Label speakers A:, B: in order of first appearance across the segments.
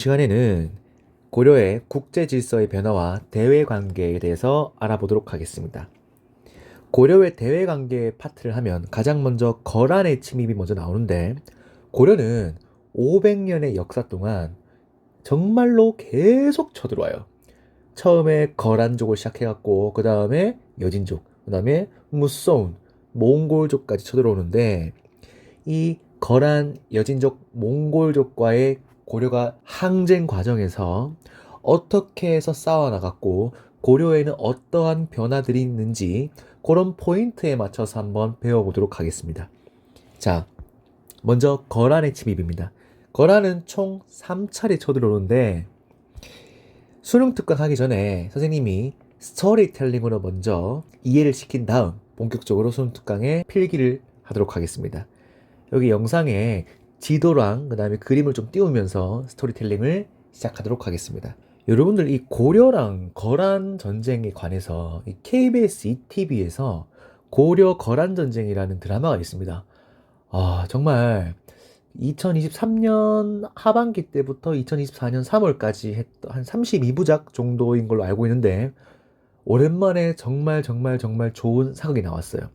A: 시간에는 고려의 국제 질서의 변화와 대외 관계에 대해서 알아보도록 하겠습니다. 고려의 대외 관계 파트를 하면 가장 먼저 거란의 침입이 먼저 나오는데, 고려는 500년의 역사 동안 정말로 계속 쳐들어와요. 처음에 거란족을 시작해갖고 그 다음에 여진족, 그 다음에 무서운 몽골족까지 쳐들어오는데, 이 거란, 여진족, 몽골족과의 고려가 항쟁 과정에서 어떻게 해서 싸워나갔고 고려에는 어떠한 변화들이 있는지 그런 포인트에 맞춰서 한번 배워보도록 하겠습니다. 자, 먼저 거란의 침입입니다. 거란은 총 3차례 쳐들어오는데, 수능 특강 하기 전에 선생님이 스토리텔링으로 먼저 이해를 시킨 다음 본격적으로 수능 특강에 필기를 하도록 하겠습니다. 여기 영상에 지도랑 그 다음에 그림을 좀 띄우면서 스토리텔링을 시작하도록 하겠습니다. 여러분들 이 고려랑 거란 전쟁에 관해서 이 KBS ETV에서 고려 거란 전쟁이라는 드라마가 있습니다. 정말 2023년 하반기 때부터 2024년 3월까지 했던 한 32부작 정도인 걸로 알고 있는데, 오랜만에 정말 정말 정말 좋은 사극이 나왔어요.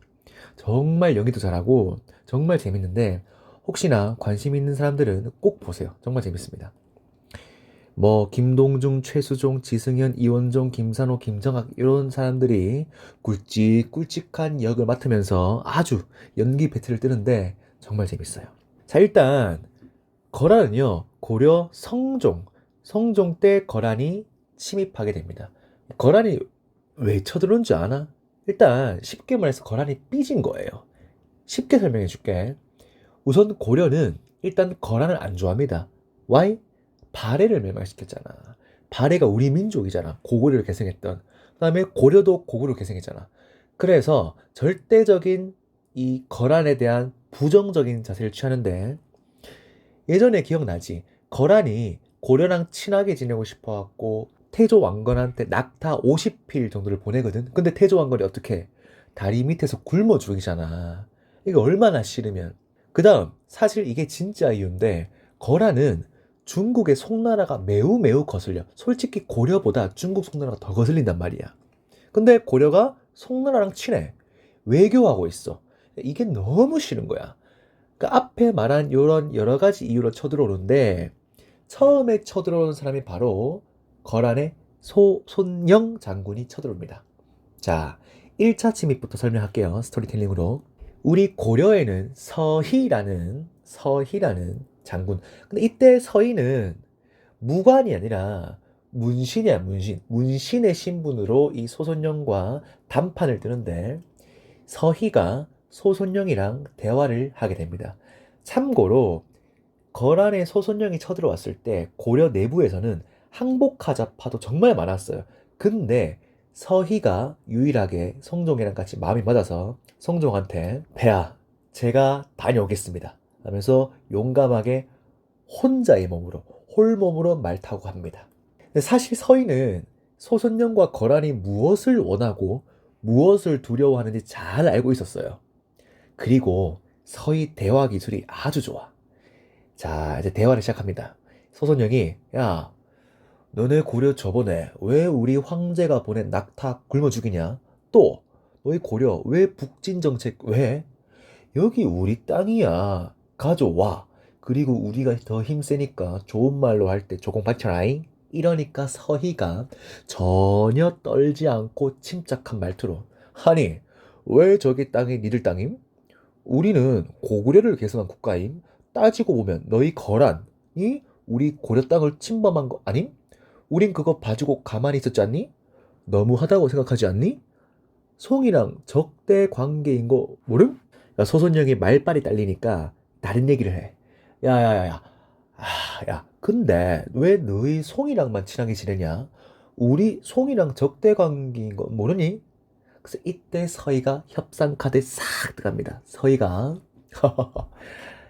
A: 정말 연기도 잘하고 정말 재밌는데, 혹시나 관심 있는 사람들은 꼭 보세요. 정말 재밌습니다. 뭐 김동중, 최수종, 지승현, 이원종, 김산호, 김정학 이런 사람들이 굵직굵직한 역을 맡으면서 아주 연기 배틀을 뜨는데 정말 재밌어요. 자, 일단 거란은요, 고려 성종 때 거란이 침입하게 됩니다. 거란이 왜 쳐들어온 줄 아나? 일단 쉽게 말해서 거란이 삐진 거예요. 쉽게 설명해 줄게. 우선 고려는 일단 거란을 안 좋아합니다. Why? 발해를 멸망시켰잖아. 발해가 우리 민족이잖아. 고구려를 계승했던. 그 다음에 고려도 고구려를 계승했잖아. 그래서 절대적인 이 거란에 대한 부정적인 자세를 취하는데, 예전에 기억나지? 거란이 고려랑 친하게 지내고 싶어갖고 태조 왕건한테 낙타 50필 정도를 보내거든. 근데 태조 왕건이 어떻게 다리 밑에서 굶어 죽이잖아. 이거 얼마나 싫으면. 그 다음, 사실 이게 진짜 이유인데, 거란은 중국의 송나라가 매우 매우 거슬려. 솔직히 고려보다 중국 송나라가 더 거슬린단 말이야. 근데 고려가 송나라랑 친해. 외교하고 있어. 이게 너무 싫은 거야. 그 앞에 말한 이런 여러 가지 이유로 쳐들어오는데, 처음에 쳐들어오는 사람이 바로 거란의 소손영 장군이 쳐들어옵니다. 자, 1차 침입부터 설명할게요. 스토리텔링으로. 우리 고려에는 서희라는 장군. 근데 이때 서희는 무관이 아니라 문신이야, 문신. 문신의 신분으로 이 소손영과 단판을 뜨는데, 서희가 소손영이랑 대화를 하게 됩니다. 참고로 거란의 소손영이 쳐들어왔을 때 고려 내부에서는 항복하자파도 정말 많았어요. 근데 서희가 유일하게 성종이랑 같이 마음이 맞아서 성종한테 폐하, 제가 다녀오겠습니다 하면서 용감하게 혼자의 몸으로, 홀몸으로 말 타고 합니다. 근데 사실 서희는 소손영과 거란이 무엇을 원하고 무엇을 두려워하는지 잘 알고 있었어요. 그리고 서희 대화 기술이 아주 좋아. 자, 이제 대화를 시작합니다. 소손영이, 야, 너네 고려 저번에 왜 우리 황제가 보낸 낙타 굶어 죽이냐? 또, 너희 고려 왜 북진 정책 왜? 여기 우리 땅이야. 가져와. 그리고 우리가 더 힘세니까 좋은 말로 할 때 조공 받쳐라잉. 이러니까 서희가 전혀 떨지 않고 침착한 말투로, 아니, 왜 저기 땅이 니들 땅임? 우리는 고구려를 계승한 국가임. 따지고 보면 너희 거란이 우리 고려 땅을 침범한 거 아님? 우린 그거 봐주고 가만히 있었지 않니? 너무하다고 생각하지 않니? 송이랑 적대 관계인 거 모름? 야, 소선영이 말빨이 딸리니까 다른 얘기를 해. 야야야야. 야, 근데 왜 너희 송이랑만 친하게 지내냐? 우리 송이랑 적대 관계인 거 모르니? 그래서 이때 서희가 협상 카드 싹 들어갑니다. 서희가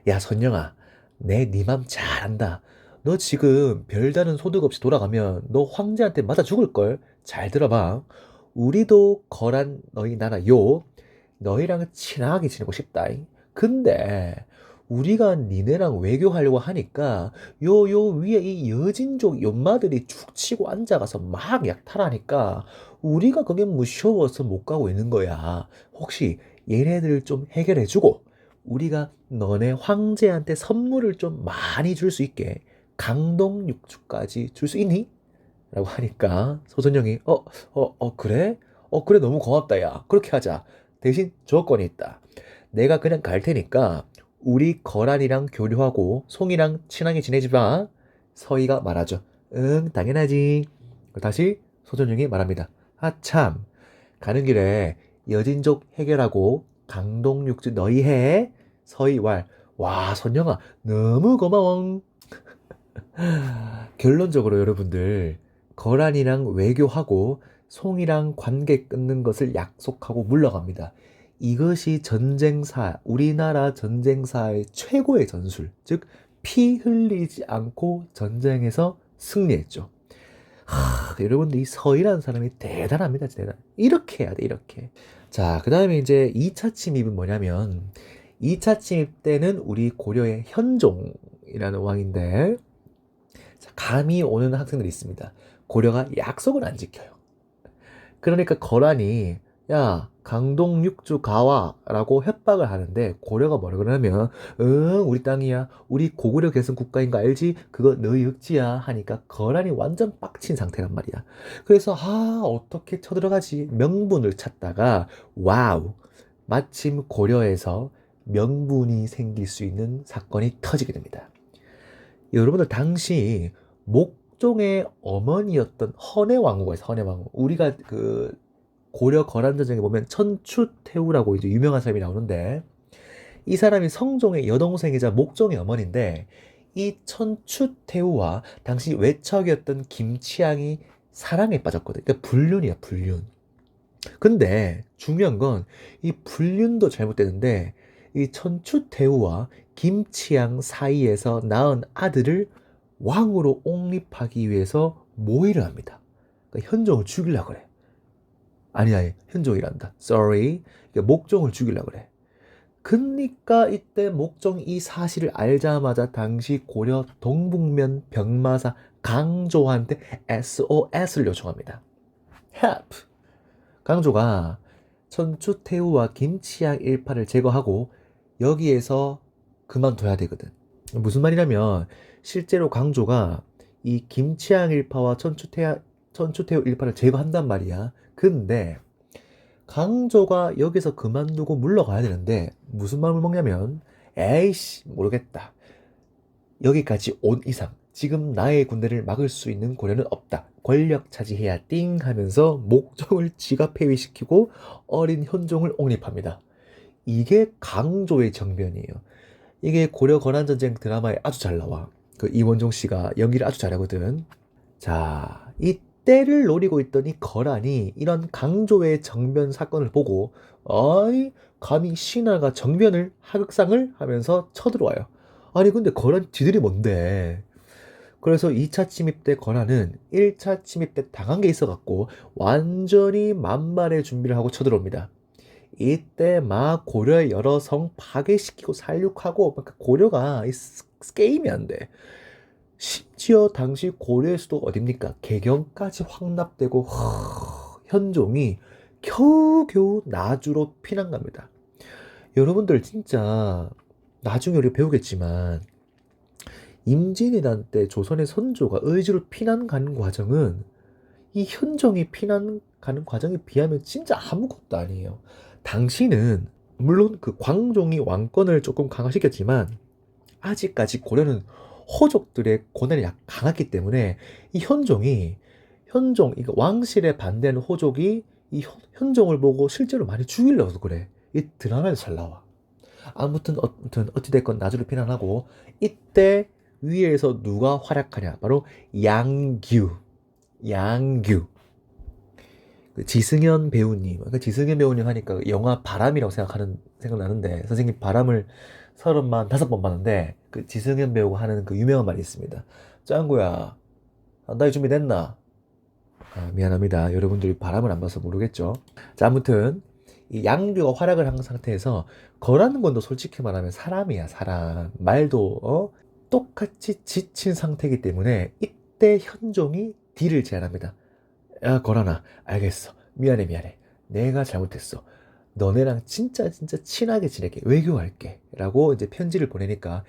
A: 야, 선영아, 네 맘 잘 안다. 너 지금 별다른 소득 없이 돌아가면 너 황제한테 맞아 죽을걸? 잘 들어봐. 우리도 거란 너희 나라 요. 너희랑 친하게 지내고 싶다. 근데 우리가 니네랑 외교하려고 하니까 요 위에 이 여진족 연마들이 축 치고 앉아가서 막 약탈하니까 우리가 그게 무서워서 못 가고 있는 거야. 혹시 얘네들 좀 해결해주고 우리가 너네 황제한테 선물을 좀 많이 줄 수 있게 강동 육주까지 줄 수 있니? 라고 하니까 소선영이 그래? 그래 너무 고맙다 야. 그렇게 하자. 대신 조건이 있다. 내가 그냥 갈 테니까 우리 거란이랑 교류하고 송이랑 친하게 지내지 마. 서희가 말하죠. 응, 당연하지. 다시 소전영이 말합니다. 아, 참. 가는 길에 여진족 해결하고 강동육주 너희 해. 서희 왈. 와, 선영아, 너무 고마워. 결론적으로 여러분들, 거란이랑 외교하고 송이랑 관계 끊는 것을 약속하고 물러갑니다. 이것이 전쟁사, 우리나라 전쟁사의 최고의 전술, 즉, 피 흘리지 않고 전쟁에서 승리했죠. 여러분들 이 서희라는 사람이 대단합니다, 대단. 이렇게 해야 돼, 이렇게. 자, 그 다음에 이제 2차 침입은 뭐냐면, 2차 침입 때는 우리 고려의 현종이라는 왕인데, 자, 감이 오는 학생들이 있습니다. 고려가 약속을 안 지켜요. 그러니까 거란이 야 강동 육주 가와라고 협박을 하는데 고려가 뭐라 그러냐면 응 우리 땅이야 우리 고구려 계승 국가인 거 알지 그거 너희 육지야 하니까 거란이 완전 빡친 상태란 말이야. 그래서 어떻게 쳐들어가지 명분을 찾다가 와우 마침 고려에서 명분이 생길 수 있는 사건이 터지게 됩니다. 여러분들 당시 목종의 어머니였던 헌해왕후가 있어요. 헌해왕후. 우리가 그 고려 거란전쟁에 보면 천추태후라고 이제 유명한 사람이 나오는데 이 사람이 성종의 여동생이자 목종의 어머니인데 이 천추태후와 당시 외척이었던 김치향이 사랑에 빠졌거든. 그러니까 불륜이야, 불륜. 근데 중요한 건 이 불륜도 잘못되는데 이 천추태후와 김치향 사이에서 낳은 아들을 왕으로 옹립하기 위해서 모의를 합니다. 그러니까 현종을 죽이려고 그래. 아니, 현종이란다. Sorry. 그러니까 목종을 죽이려고 그래. 그러니까 이때 목종이 이 사실을 알자마자 당시 고려 동북면 병마사 강조한테 SOS를 요청합니다. Help! 강조가 천추태후와 김치향 일파를 제거하고 여기에서 그만둬야 되거든. 무슨 말이냐면 실제로 강조가 이 김치향 일파와 천추태후 일파를 제거한단 말이야. 근데 강조가 여기서 그만두고 물러가야 되는데 무슨 마음을 먹냐면 에이씨 모르겠다. 여기까지 온 이상 지금 나의 군대를 막을 수 있는 고려는 없다. 권력 차지해야 띵 하면서 목종을 지가 폐위시키고 어린 현종을 옹립합니다. 이게 강조의 정변이에요. 이게 고려 건한전쟁 드라마에 아주 잘 나와. 그 이원종 씨가 연기를 아주 잘하거든. 자, 이 때를 노리고 있던 이 거란이 이런 강조의 정변 사건을 보고 아이 감히 신하가 정변을 하극상을 하면서 쳐들어와요. 아니 근데 거란 지들이 뭔데? 그래서 2차 침입 때 거란은 1차 침입 때 당한 게 있어갖고 완전히 만말의 준비를 하고 쳐들어옵니다. 이때 막 고려의 여러 성 파괴시키고 살육하고 막 고려가 게임이 안 돼. 심지어 당시 고려의 수도 어딥니까? 개경까지 확납되고 현종이 겨우겨우 나주로 피난 갑니다. 여러분들 진짜 나중에 우리 배우겠지만 임진왜란 때 조선의 선조가 의주로 피난 가는 과정은 이 현종이 피난 가는 과정에 비하면 진짜 아무것도 아니에요. 당시는 물론 그 광종이 왕권을 조금 강화시켰지만 아직까지 고려는 호족들의 고난이 강했기 때문에 이 현종 이거 왕실에 반대하는 호족이 이 현종을 보고 실제로 많이 죽이려고 그래. 이 드라마에서 잘 나와. 아무튼 어찌됐건 나주를 피난하고 이때 위에서 누가 활약하냐 바로 양규 그 지승현 배우님 그러니까 지승현 배우님 하니까 그 영화 바람이라고 생각나는데 선생님 바람을 35번 봤는데 그 지승현 배우가 하는 그 유명한 말이 있습니다. 짱구야 한다이 준비됐나? 미안합니다. 여러분들이 바람을 안 봐서 모르겠죠. 자, 아무튼 이 양교가 활약을 한 상태에서 거라는 건도 솔직히 말하면 사람이야, 사람. 말도 똑같이 지친 상태이기 때문에 이때 현종이 딜을 제안합니다. 야, 거란아, 알겠어. 미안해, 미안해. 내가 잘못했어. 너네랑 진짜 진짜 친하게 지낼게. 외교할게. 라고 이제 편지를 보내니까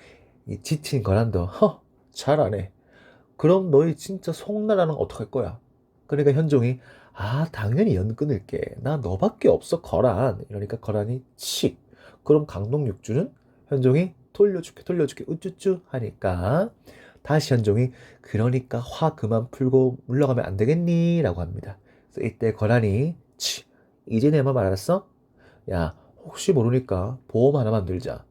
A: 이 지친 거란도 잘하네. 그럼 너희 진짜 송나라는 어떡할 거야? 그러니까 현종이 당연히 연 끊을게. 나 너밖에 없어, 거란. 이러니까 거란이 칙. 그럼 강동육주는 현종이 돌려줄게 돌려줄게 우쭈쭈 하니까 다시 현종이 그러니까 화 그만 풀고 물러가면 안 되겠니? 라고 합니다. 그래서 이때 거란이 이제 내 말 알았어? 야, 혹시 모르니까 보험 하나 만들자.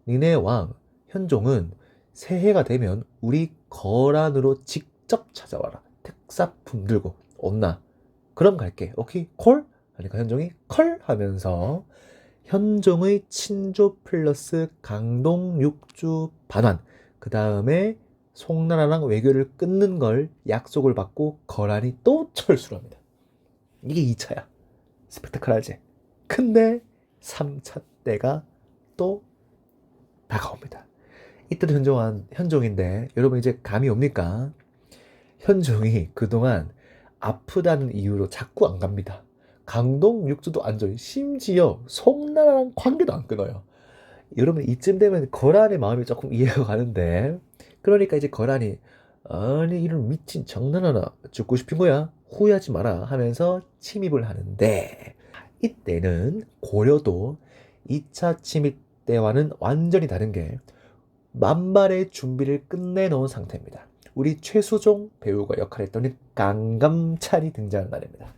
A: 니네 왕 현종은 새해가 되면 우리 거란으로 직접 찾아와라. 특사품 들고 온나. 그럼 갈게. 오케이? 콜? 하니까 현종이 컬 하면서 현종의 친조 플러스 강동 육주 반환, 그 다음에 송나라랑 외교를 끊는 걸 약속을 받고 거란이 또 철수를 합니다. 이게 2차야. 스펙타클하지? 근데 3차 때가 또 다가옵니다. 이때도 현종인데 여러분 이제 감이 옵니까? 현종이 그동안 아프다는 이유로 자꾸 안 갑니다. 강동 육주도 안 줘요. 심지어 송나라랑 관계도 안 끊어요. 여러분 이쯤 되면 거란의 마음이 조금 이해가 가는데 그러니까 이제 거란이 아니 이런 미친 장난하나 죽고 싶은 거야? 후회하지 마라 하면서 침입을 하는데 이때는 고려도 2차 침입 때와는 완전히 다른 게 만발의 준비를 끝내놓은 상태입니다. 우리 최수종 배우가 역할했던 강감찬이 등장하는 날입니다.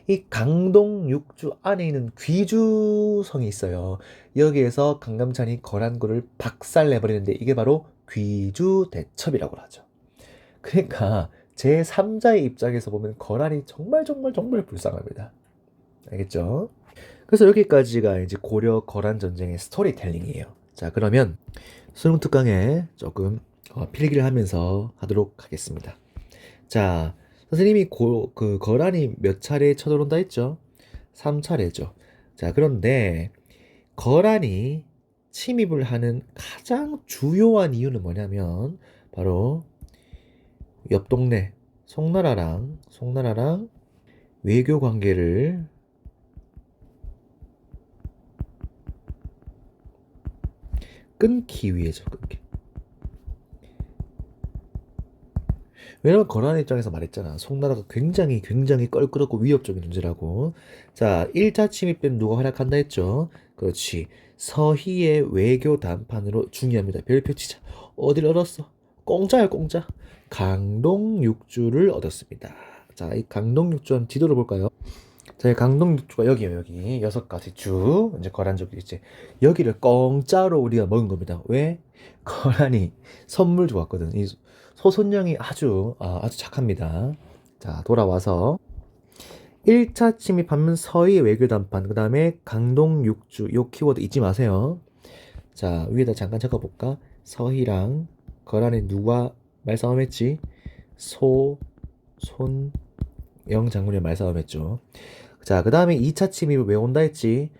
A: 이 강동 육주 안에 있는 귀주성이 있어요. 여기에서 강감찬이 거란군을 박살내버리는데 이게 바로 귀주대첩이라고 하죠. 그러니까 제3자의 입장에서 보면 거란이 정말 정말 정말 불쌍합니다. 알겠죠? 그래서 여기까지가 이제 고려 거란 전쟁의 스토리텔링이에요. 자, 그러면 수능 특강에 조금 필기를 하면서 하도록 하겠습니다. 자, 선생님이 거란이 몇 차례 쳐들어온다 했죠? 3차례죠. 자, 그런데 거란이 침입을 하는 가장 주요한 이유는 뭐냐면 바로 옆 동네 송나라랑 외교 관계를 끊기 위해서 끊기. 왜냐면 거란의 입장에서 말했잖아. 송나라가 굉장히 굉장히 껄끄럽고 위협적인 존재라고. 자, 1차 침입 때는 누가 활약한다 했죠? 그렇지. 서희의 외교 담판으로 중요합니다. 별표 치자. 어딜 얻었어? 공짜야, 공짜. 강동육주를 얻었습니다. 자, 이 강동육주 지도를 볼까요? 자, 이 강동육주가 여기요, 여기. 6가지 주. 이제 거란족이 이제 여기를 공짜로 우리가 먹은 겁니다. 왜? 거란이 선물 주었거든. 이 소손령이 아주 착합니다. 자, 돌아와서 1차 침입하면 서희 외교담판, 그 다음에 강동육주, 요 키워드 잊지 마세요. 자, 위에다 잠깐 적어볼까? 서희랑 거란에 누가 말싸움했지? 손영 장군이 말싸움했죠. 자, 그 다음에 2차 침입을 왜 온다 했지?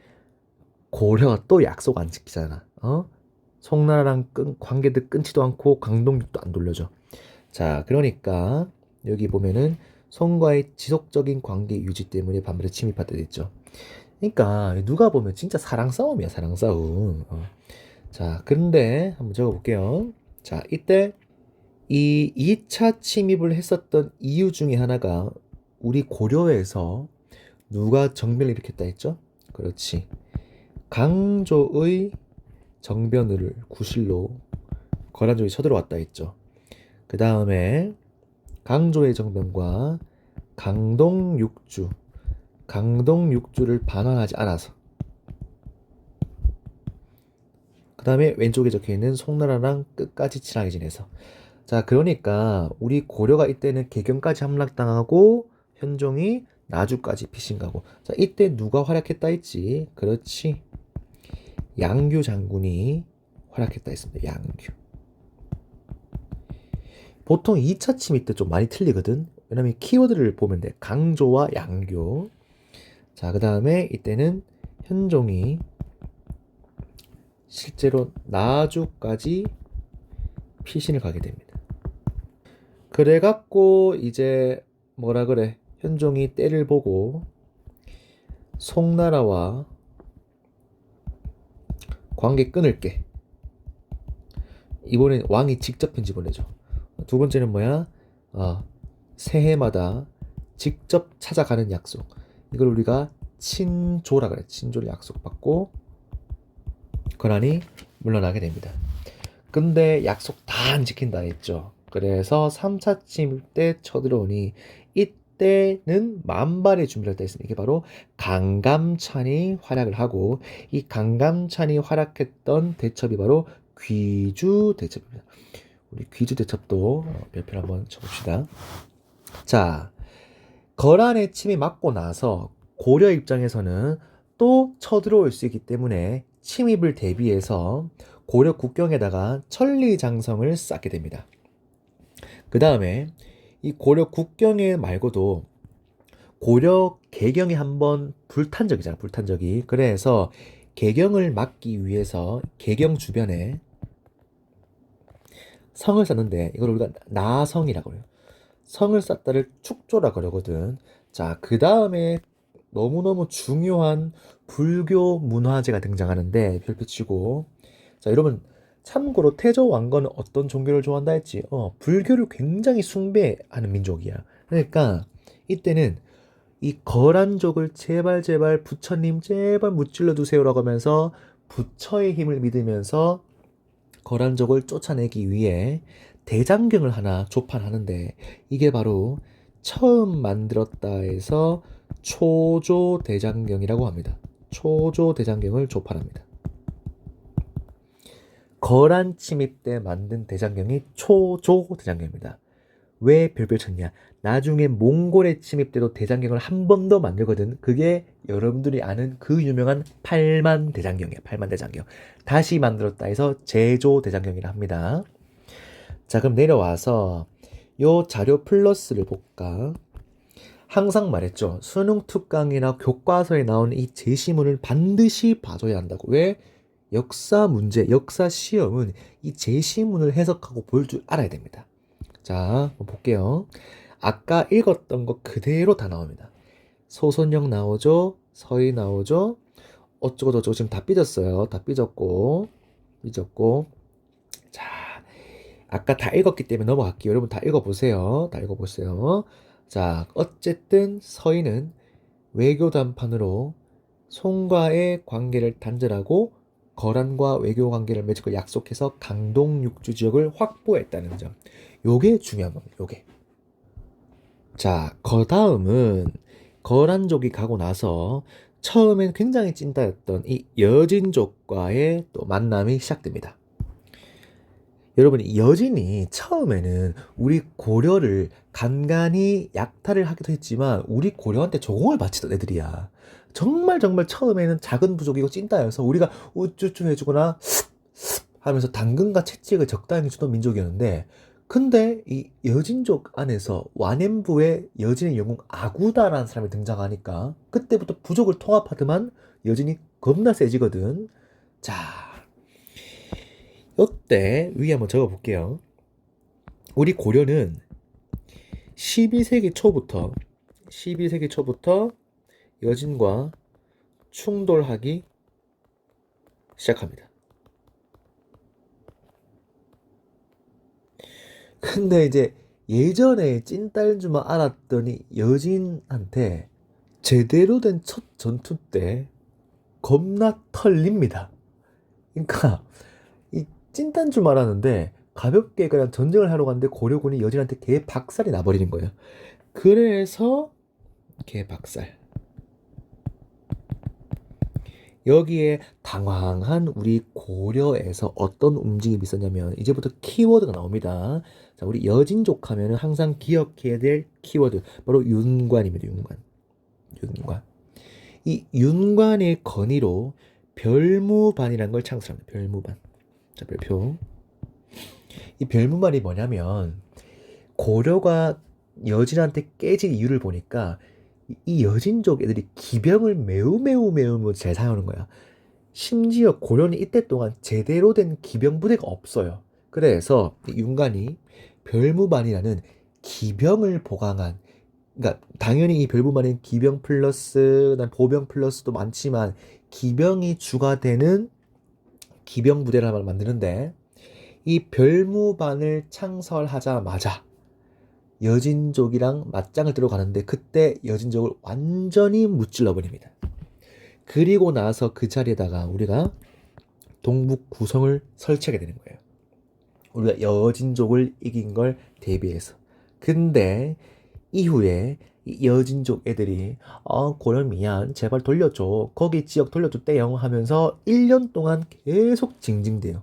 A: 고려가 또 약속 안 지키잖아. 송나라랑 관계도 끊지도 않고 강동육도 안 돌려줘. 자, 그러니까 여기 보면은 송과의 지속적인 관계 유지 때문에 반발에 침입하다 됐죠. 그러니까 누가 보면 진짜 사랑 싸움이야, 사랑 싸움. 자, 그런데 한번 적어볼게요. 자, 이때 이 2차 침입을 했었던 이유 중에 하나가 우리 고려에서 누가 정변을 일으켰다 했죠? 그렇지. 강조의 정변을 구실로 거란족이 쳐들어왔다 했죠. 그 다음에 강조의 정변과 강동육주를 반환하지 않아서 그 다음에 왼쪽에 적혀있는 송나라랑 끝까지 친하게 지내서 자, 그러니까 우리 고려가 이때는 개경까지 함락당하고 현종이 나주까지 피신가고 자, 이때 누가 활약했다 했지? 그렇지. 양규 장군이 활약했다 했습니다. 양규. 보통 2차 침입 때 좀 많이 틀리거든. 왜냐면 키워드를 보면 돼. 강조와 양교. 자, 그 다음에 이때는 현종이 실제로 나주까지 피신을 가게 됩니다. 그래갖고 이제 뭐라 그래, 현종이 때를 보고 송나라와 관계 끊을게. 이번엔 왕이 직접 편지 보내죠. 두 번째는 뭐야? 새해마다 직접 찾아가는 약속. 이걸 우리가 친조라 그래. 친조를 약속받고 권한이 물러나게 됩니다. 근데 약속 다 안 지킨다 했죠. 그래서 3차 침입 때 쳐들어오니 이때는 만발의 준비를 다 했습니다. 이게 바로 강감찬이 활약을 하고, 이 강감찬이 활약했던 대첩이 바로 귀주 대첩입니다. 우리 귀주 대첩도 별표를 한번 쳐봅시다. 자, 거란의 침이 맞고 나서 고려 입장에서는 또 쳐들어올 수 있기 때문에 침입을 대비해서 고려 국경에다가 천리장성을 쌓게 됩니다. 그 다음에 이 고려 국경에 말고도 고려 개경이 한번 불탄 적이잖아, 불탄 적이. 그래서 개경을 막기 위해서 개경 주변에 성을 쌓는데 이걸 우리가 나성이라고 해요. 성을 쌓다를 축조라 그러거든. 자, 그 다음에 너무너무 중요한 불교 문화재가 등장하는데 별표 치고. 자, 여러분 참고로 태조 왕건은 어떤 종교를 좋아한다 했지? 불교를 굉장히 숭배하는 민족이야. 그러니까 이때는 이 거란족을 제발 제발 부처님 제발 무찔러 두세요라고 하면서 부처의 힘을 믿으면서 거란족을 쫓아내기 위해 대장경을 하나 조판하는데, 이게 바로 처음 만들었다 해서 초조 대장경이라고 합니다. 초조 대장경을 조판합니다. 거란 침입 때 만든 대장경이 초조 대장경입니다. 왜 별별 쳤냐? 나중에 몽골의 침입 때도 대장경을 한 번 더 만들거든. 그게 여러분들이 아는 그 유명한 팔만 대장경이야. 팔만 대장경. 다시 만들었다 해서 제조 대장경이라 합니다. 자, 그럼 내려와서 요 자료 플러스를 볼까? 항상 말했죠. 수능 특강이나 교과서에 나오는 이 제시문을 반드시 봐줘야 한다고. 왜? 역사 문제, 역사 시험은 이 제시문을 해석하고 볼 줄 알아야 됩니다. 자, 한번 볼게요. 아까 읽었던 거 그대로 다 나옵니다. 소선영 나오죠? 서희 나오죠? 어쩌고저쩌고 지금 다 삐졌어요. 다 삐졌고. 자, 아까 다 읽었기 때문에 넘어갈게요. 여러분 다 읽어보세요. 다 읽어보세요. 자, 어쨌든 서희는 외교 담판으로 송과의 관계를 단절하고 거란과 외교 관계를 맺을 걸 약속해서 강동 육주 지역을 확보했다는 점. 요게 중요한 겁니다. 요게. 자, 그 다음은 거란족이 가고 나서 처음엔 굉장히 찐따였던 이 여진족과의 또 만남이 시작됩니다. 여러분, 여진이 처음에는 우리 고려를 간간히 약탈을 하기도 했지만 우리 고려한테 조공을 바치던 애들이야. 정말 처음에는 작은 부족이고 찐따여서 우리가 우쭈쭈 해주거나 하면서 당근과 채찍을 적당히 주던 민족이었는데, 근데 이 여진족 안에서 완颜부의 여진의 영웅 아구다라는 사람이 등장하니까 그때부터 부족을 통합하더만 여진이 겁나 세지거든. 자, 이때 위에 한번 적어볼게요. 우리 고려는 12세기 초부터 여진과 충돌하기 시작합니다. 근데 이제 예전에 찐따인 줄만 알았더니 여진한테 제대로 된 첫 전투 때 겁나 털립니다. 그러니까 이 찐따인 줄 알았는데 가볍게 그냥 전쟁을 하러 갔는데 고려군이 여진한테 개 박살이 나버리는 거예요. 그래서 개 박살. 여기에 당황한 우리 고려에서 어떤 움직임이 있었냐면, 이제부터 키워드가 나옵니다. 자, 우리 여진족 하면은 항상 기억해야 될 키워드 바로 윤관입니다. 윤관. 이 윤관의 건의로 별무반이라는 걸 창설합니다. 별무반. 자, 별표. 이 별무반이 뭐냐면 고려가 여진한테 깨진 이유를 보니까 이 여진족 애들이 기병을 매우 잘 사용하는 거야. 심지어 고려는 이때 동안 제대로 된 기병 부대가 없어요. 그래서 윤관이 별무반이라는 기병을 보강한, 그러니까 당연히 이 별무반은 기병 플러스 난 보병 플러스도 많지만 기병이 주가 되는 기병 부대를 하나 만드는데, 이 별무반을 창설하자마자 여진족이랑 맞짱을 들어가는데 그때 여진족을 완전히 무찔러 버립니다. 그리고 나서 그 자리에다가 우리가 동북 구성을 설치하게 되는 거예요. 우리가 여진족을 이긴 걸 대비해서. 근데 이후에 이 여진족 애들이 고려 미안 제발 돌려줘 거기 지역 돌려줬대요 하면서 1년 동안 계속 징징대요.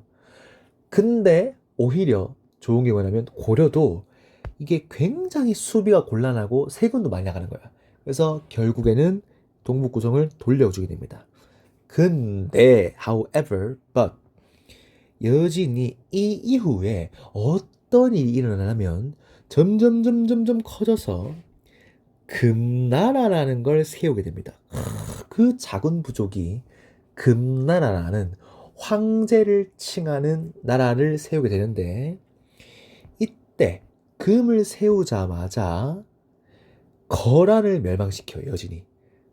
A: 근데 오히려 좋은 게 뭐냐면 고려도 이게 굉장히 수비가 곤란하고 세금도 많이 나가는 거야. 그래서 결국에는 동북 구성을 돌려주게 됩니다. 근데 but 여진이 이 이후에 어떤 일이 일어나냐면 점점 커져서 금나라라는 걸 세우게 됩니다. 그 작은 부족이 금나라라는 황제를 칭하는 나라를 세우게 되는데, 이때 금을 세우자마자 거란을 멸망시켜요. 여진이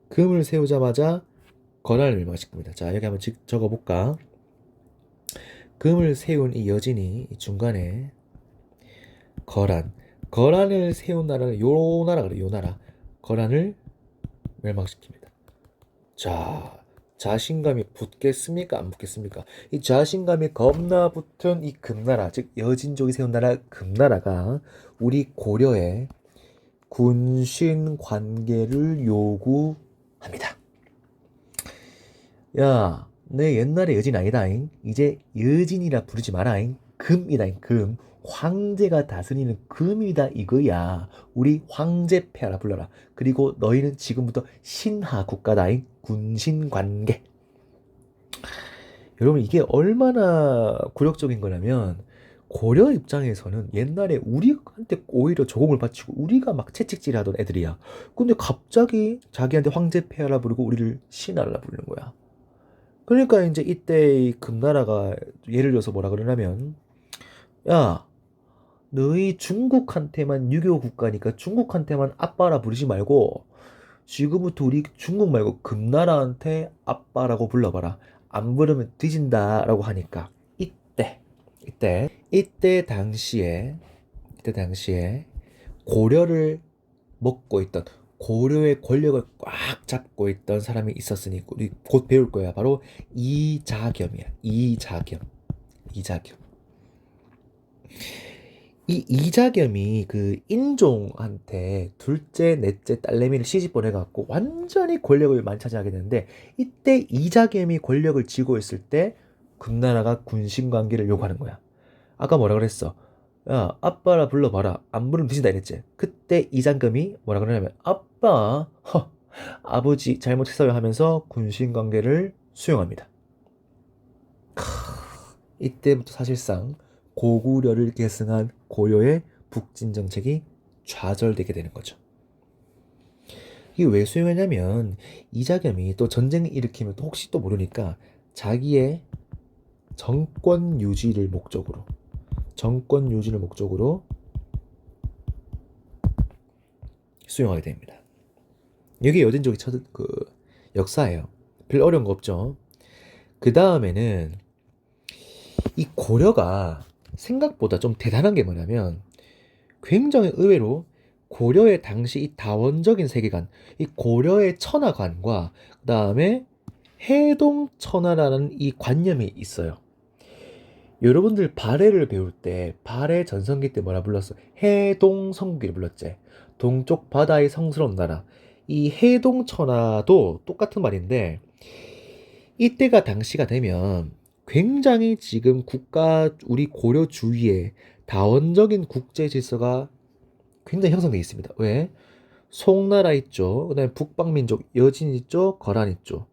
A: 금을 세우자마자 거란을 멸망시킵니다. 자, 여기 한번 적어볼까. 금을 세운 이 여진이 중간에 거란을 세운 나라는 요 나라 그래. 요 나라 거란을 멸망시킵니다. 자, 자신감이 붙겠습니까? 안 붙겠습니까? 이 자신감이 겁나 붙은 이 금나라, 즉 여진족이 세운 나라 금나라가 우리 고려의 군신 관계를 요구합니다. 야, 내 옛날에 여진 아니다잉. 이제 여진이라 부르지 마라잉. 금이다잉, 금. 황제가 다스리는 금이다 이거야. 우리 황제폐하라 불러라. 그리고 너희는 지금부터 신하 국가다잉. 군신 관계. 여러분, 이게 얼마나 굴욕적인 거냐면 고려 입장에서는 옛날에 우리한테 오히려 조공을 바치고 우리가 막 채찍질 하던 애들이야. 근데 갑자기 자기한테 황제폐하라 부르고 우리를 신하라 부르는 거야. 그러니까 이제 이때 이 금나라가 예를 들어서 뭐라 그러냐면, 야, 너희 중국한테만 유교 국가니까 중국한테만 아빠라 부르지 말고 지금부터 우리 중국 말고 금나라한테 아빠라고 불러봐라. 안 부르면 뒤진다라고 하니까 이때 당시에 고려를 먹고 있던, 고려의 권력을 꽉 잡고 있던 사람이 있었으니 우리 곧 배울 거야. 바로 이자겸이야. 이자겸. 이 이자겸이 그 인종한테 둘째, 넷째 딸내미를 시집 보내갖고 완전히 권력을 만차지하게 되는데, 이때 이자겸이 권력을 쥐고 있을 때 금나라가 군신 관계를 요구하는 거야. 아까 뭐라 그랬어? 야, 아빠라 불러봐라. 안 부르면 뒤진다 이랬지. 그때 이자겸이 뭐라 그러냐면, 아빠, 아버지 잘못했어요 하면서 군신 관계를 수용합니다. 이때부터 사실상 고구려를 계승한 고려의 북진 정책이 좌절되게 되는 거죠. 이게 왜 수용하냐면 이자겸이 또 전쟁을 일으키면 또 혹시 또 모르니까 자기의 정권 유지를 목적으로 수용하게 됩니다. 이게 여진족의 그 역사예요. 별 어려운 거 없죠. 그 다음에는 이 고려가 생각보다 좀 대단한 게 뭐냐면, 굉장히 의외로 고려의 당시 이 다원적인 세계관, 이 고려의 천하관과 그 다음에 해동천하라는 이 관념이 있어요. 여러분들 발해를 배울 때 발해 전성기 때 뭐라 불렀어? 해동성기를 불렀지. 동쪽 바다의 성스러운 나라. 이 해동천하도 똑같은 말인데, 이때가 당시가 되면 굉장히 지금 우리 고려 주위에 다원적인 국제 질서가 굉장히 형성되어 있습니다. 왜? 송나라 있죠. 그 다음에 북방민족, 여진 있죠. 거란 있죠.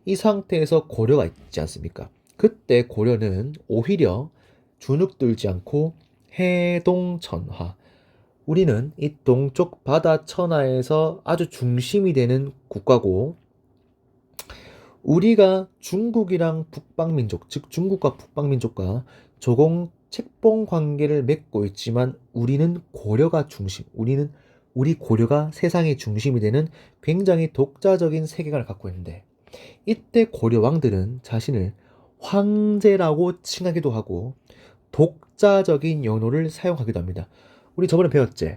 A: 이 상태에서 고려가 있지 않습니까? 그때 고려는 오히려 주눅들지 않고 해동천하, 우리는 이 동쪽 바다 천하에서 아주 중심이 되는 국가고, 우리가 중국이랑 북방민족, 즉 중국과 북방민족과 조공 책봉 관계를 맺고 있지만 우리는 고려가 중심, 우리 고려가 세상의 중심이 되는 굉장히 독자적인 세계관을 갖고 있는데, 이때 고려 왕들은 자신을 황제라고 칭하기도 하고 독자적인 연호를 사용하기도 합니다. 우리 저번에 배웠지?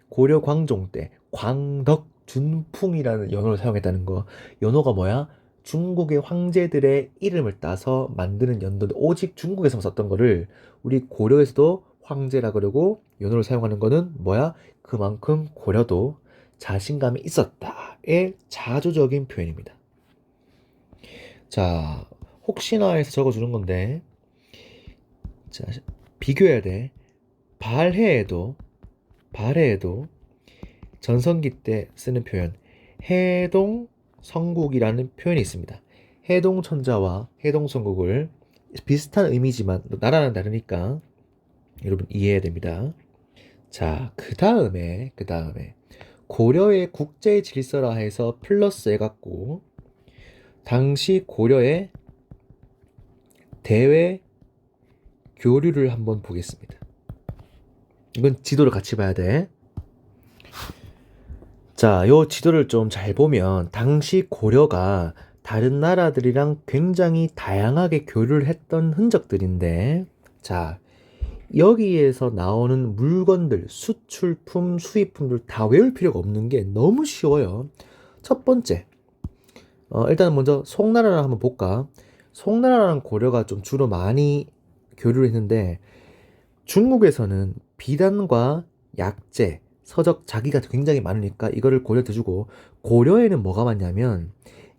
A: 고려 광종 때 광덕준풍이라는 연호를 사용했다는 거. 연호가 뭐야? 중국의 황제들의 이름을 따서 만드는 연도인데 오직 중국에서 썼던 거를 우리 고려에서도 황제라 그러고 연호를 사용하는 거는 뭐야? 그만큼 고려도 자신감이 있었다의 자조적인 표현입니다. 자, 혹시나 해서 적어주는 건데, 자, 비교해야 돼. 발해에도 전성기 때 쓰는 표현 해동 성국이라는 표현이 있습니다. 해동 천자와 해동 성국을 비슷한 의미지만 나라는 다르니까 여러분 이해해야 됩니다. 자, 그 다음에 고려의 국제 질서라 해서 플러스 해갖고 당시 고려의 대외 교류를 한번 보겠습니다. 이건 지도를 같이 봐야 돼. 자, 요 지도를 좀 잘 보면 당시 고려가 다른 나라들이랑 굉장히 다양하게 교류를 했던 흔적들인데, 자, 여기에서 나오는 물건들, 수출품, 수입품들 다 외울 필요가 없는 게 너무 쉬워요. 첫 번째, 일단 먼저 송나라를 한번 볼까? 송나라랑 고려가 좀 주로 많이 교류를 했는데, 중국에서는 비단과 약재, 서적, 자기가 굉장히 많으니까 이거를 고려 해주고, 고려에는 뭐가 많냐면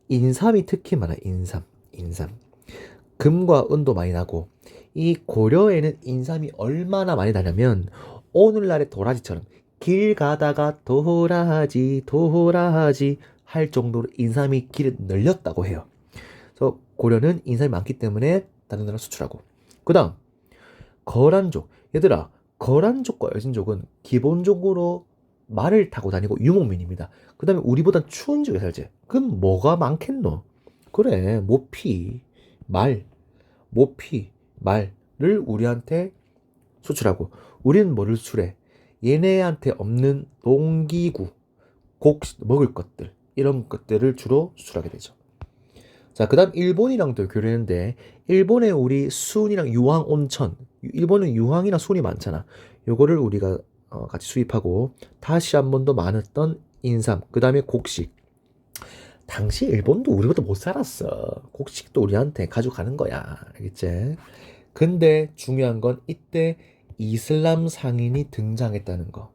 A: 인삼이 특히 많아. 인삼. 금과 은도 많이 나고, 이 고려에는 인삼이 얼마나 많이 나냐면 오늘날의 도라지처럼 길 가다가 도라지 할 정도로 인삼이 길을 늘렸다고 해요. 그래서 고려는 인삼이 많기 때문에 다른 나라 수출하고. 그 다음 거란족. 얘들아, 거란족과 여진족은 기본적으로 말을 타고 다니고 유목민입니다. 그 다음에 우리보단 추운 지역에 살지. 그럼 뭐가 많겠노? 그래, 말을 우리한테 수출하고, 우리는 뭐를 수출해? 얘네한테 없는 농기구, 먹을 것들, 이런 것들을 주로 수출하게 되죠. 자, 그 다음 일본이랑도 교류했는데, 일본에 우리 순이랑 유황 온천, 일본은 유황이나 순이 많잖아. 요거를 우리가 같이 수입하고, 다시 한 번 더 많았던 인삼, 그 다음에 곡식. 당시 일본도 우리보다 못 살았어. 곡식도 우리한테 가져가는 거야. 알겠지? 근데 중요한 건 이때 이슬람 상인이 등장했다는 거.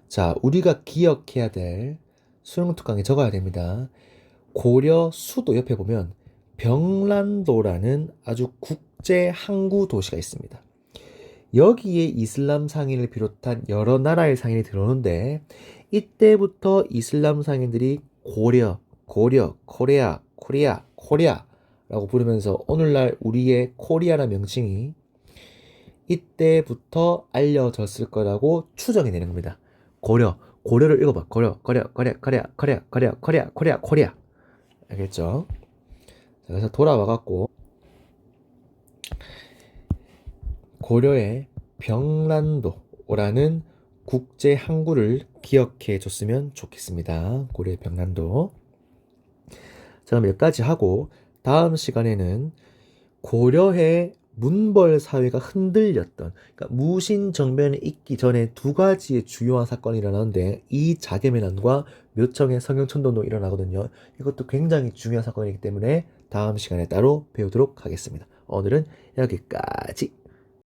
A: 자, 우리가 기억해야 될 수능 특강에 적어야 됩니다. 고려 수도 옆에 보면 병란도라는 아주 국제 항구 도시가 있습니다. 여기에 이슬람 상인을 비롯한 여러 나라의 상인이 들어오는데, 이때부터 이슬람 상인들이 코리아라고 부르면서 오늘날 우리의 코리아라는 명칭이 이때부터 알려졌을 거라고 추정이 되는 겁니다. 고려를 읽어봐. 코리아. 알겠죠? 자, 그래서 돌아와갖고 고려의 병란도라는 국제 항구를 기억해 줬으면 좋겠습니다. 고려의 병란도. 자, 그럼 여기까지 하고 다음 시간에는 고려의 문벌 사회가 흔들렸던, 그러니까 무신정변이 있기 전에 두 가지의 주요한 사건이 일어나는데, 이 자개매난과 묘청의 성형천도운동이 일어나거든요. 이것도 굉장히 중요한 사건이기 때문에 다음 시간에 따로 배우도록 하겠습니다. 오늘은 여기까지.